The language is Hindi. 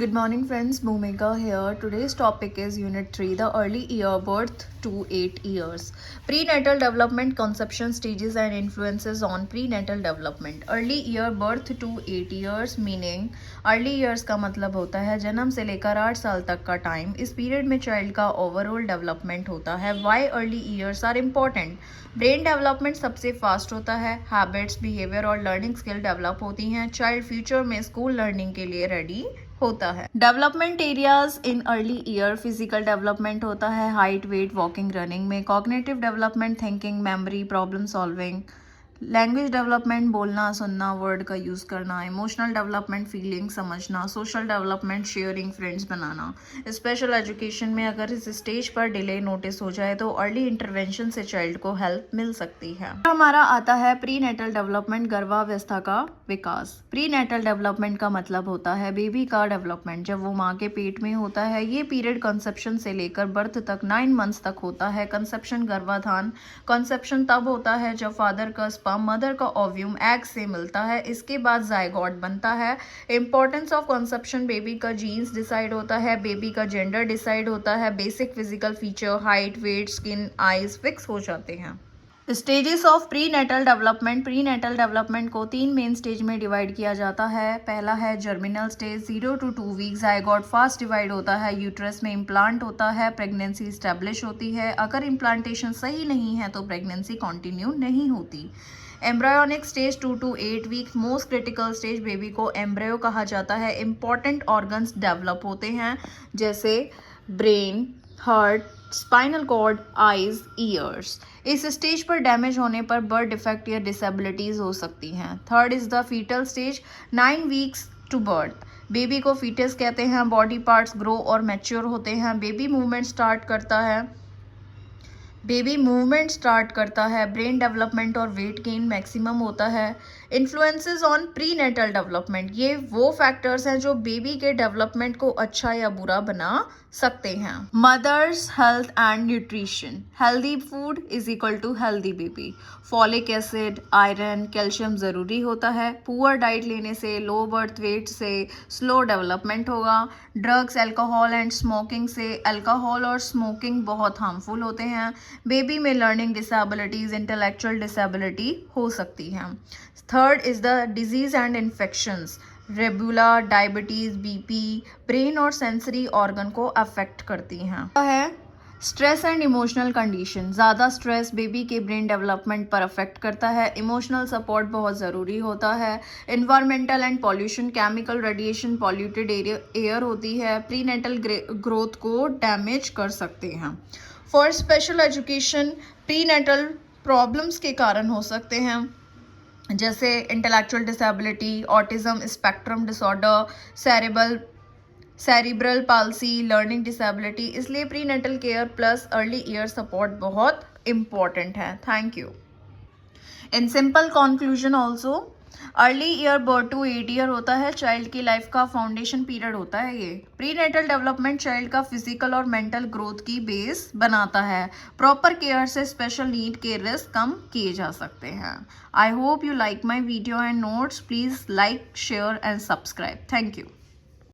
Good morning friends, Bhumika here. Today's topic is Unit 3, the early year birth to 8 years. Prenatal development, conception stages and influences on prenatal development. Early year birth to 8 years meaning early years का मतलब होता है जन्म से लेकर 8 साल तक का टाइम. इस पीरियड में चाइल्ड का ओवरऑल डेवलपमेंट होता है. Why early years are important? Brain development सबसे फास्ट होता है. हैबिट्स, बिहेवियर और लर्निंग स्किल डेवलप होती हैं. चाइल्ड फ्यूचर में स्कूल लर्निंग के लिए रेडी होता है. Development areas in early year, physical development होता है हाइट, वेट, वॉकिंग, रनिंग में. Cognitive development, thinking, memory, problem solving. Language development, बोलना, सुनना, वर्ड का यूज़ करना. इमोशनल डेवलपमेंट, फीलिंग समझना. सोशल डेवलपमेंट, शेयरिंग, फ्रेंड्स बनाना. स्पेशल एजुकेशन में अगर इस स्टेज पर डिले नोटिस हो जाए तो अर्ली इंटरवेंशन से चाइल्ड को हेल्प मिल सकती है. हमारा आता है प्री नेटल डेवलपमेंट, गर्भावस्था का विकास. प्री नेटल डेवलपमेंट का मतलब होता है बेबी का डेवलपमेंट जब वो माँ के पेट में होता है. ये पीरियड कंसेप्शन से लेकर बर्थ तक 9 मंथ्स तक होता है. कंसेप्शन, गर्भाधान. कंसेप्शन तब होता है जब फादर का मदर का ओव्यूम एग से मिलता है. इसके बाद जायगोट बनता है. इंपॉर्टेंस ऑफ कंसेप्शन, बेबी का जीन्स डिसाइड होता है, बेबी का जेंडर डिसाइड होता है, basic physical feature, height, weight, skin, eyes fix हो जाते हैं. Stages of prenatal development. Prenatal development को 3 मेन स्टेज में डिवाइड किया जाता है. पहला है germinal stage, 0 to 2 weeks. Zygote fast divide होता है. यूट्रस में इम्प्लांट होता है. प्रेगनेंसी स्टैब्लिश होती है. अगर इम्प्लांटेशन सही नहीं है तो प्रेगनेंसी कंटिन्यू नहीं होती. Embryonic stage 2 to 8 weeks. Most critical stage, baby को एम्ब्रायो कहा जाता है. इंपॉर्टेंट ऑर्गन्स डेवलप होते हैं जैसे brain, heart, spinal cord, eyes, ears. इस स्टेज पर डैमेज होने पर बर्थ डिफेक्ट या डिसेबिलिटीज हो सकती हैं. Third is the foetal stage, 9 weeks to birth. Baby को फीटस कहते हैं. बॉडी पार्ट्स ग्रो और मैच्योर होते हैं. बेबी मूवमेंट स्टार्ट करता है. ब्रेन डेवलपमेंट और वेट गेन मैक्सिमम होता है. Influences on prenatal development, ये वो फैक्टर्स हैं जो बेबी के डेवलपमेंट को अच्छा या बुरा बना सकते हैं. Mother's health and nutrition. Healthy food is equal to healthy baby. Folic acid, iron, calcium ज़रूरी होता है. पुअर डाइट लेने से, लो बर्थ वेट से स्लो डेवलपमेंट होगा. ड्रग्स, अल्कोहल एंड स्मोकिंग से. अल्कोहल और स्मोकिंग बहुत हार्मफुल होते हैं. बेबी में लर्निंग डिसेबिलिटीज, इंटेलेक्चुअल डिसेबिलिटी हो सकती है. Third is the disease and infections. Rubella, diabetes, BP brain और सेंसरी ऑर्गन को अफेक्ट करती हैं. Stress and emotional condition. ज़्यादा स्ट्रेस बेबी के ब्रेन डेवलपमेंट पर अफेक्ट करता है. इमोशनल सपोर्ट बहुत ज़रूरी होता है. Environmental and pollution, chemical, radiation, polluted air होती है. प्री नेटल ग्रोथ को डैमेज कर सकते हैं. For special education, prenatal problems के कारण हो सकते हैं जैसे intellectual disability, autism spectrum disorder, cerebral palsy, learning disability. इसलिए prenatal care plus early year support बहुत इम्पॉर्टेंट है. Thank you. In simple conclusion also, early year birth to 8 year होता है चाइल्ड की लाइफ का फाउंडेशन पीरियड होता है. ये प्री नेटल डेवलपमेंट चाइल्ड का फिजिकल और मेंटल ग्रोथ की बेस बनाता है. प्रॉपर केयर से स्पेशल नीड के रिस्क कम किए जा सकते हैं. I hope you like my video and notes. Please like, share and subscribe. Thank you.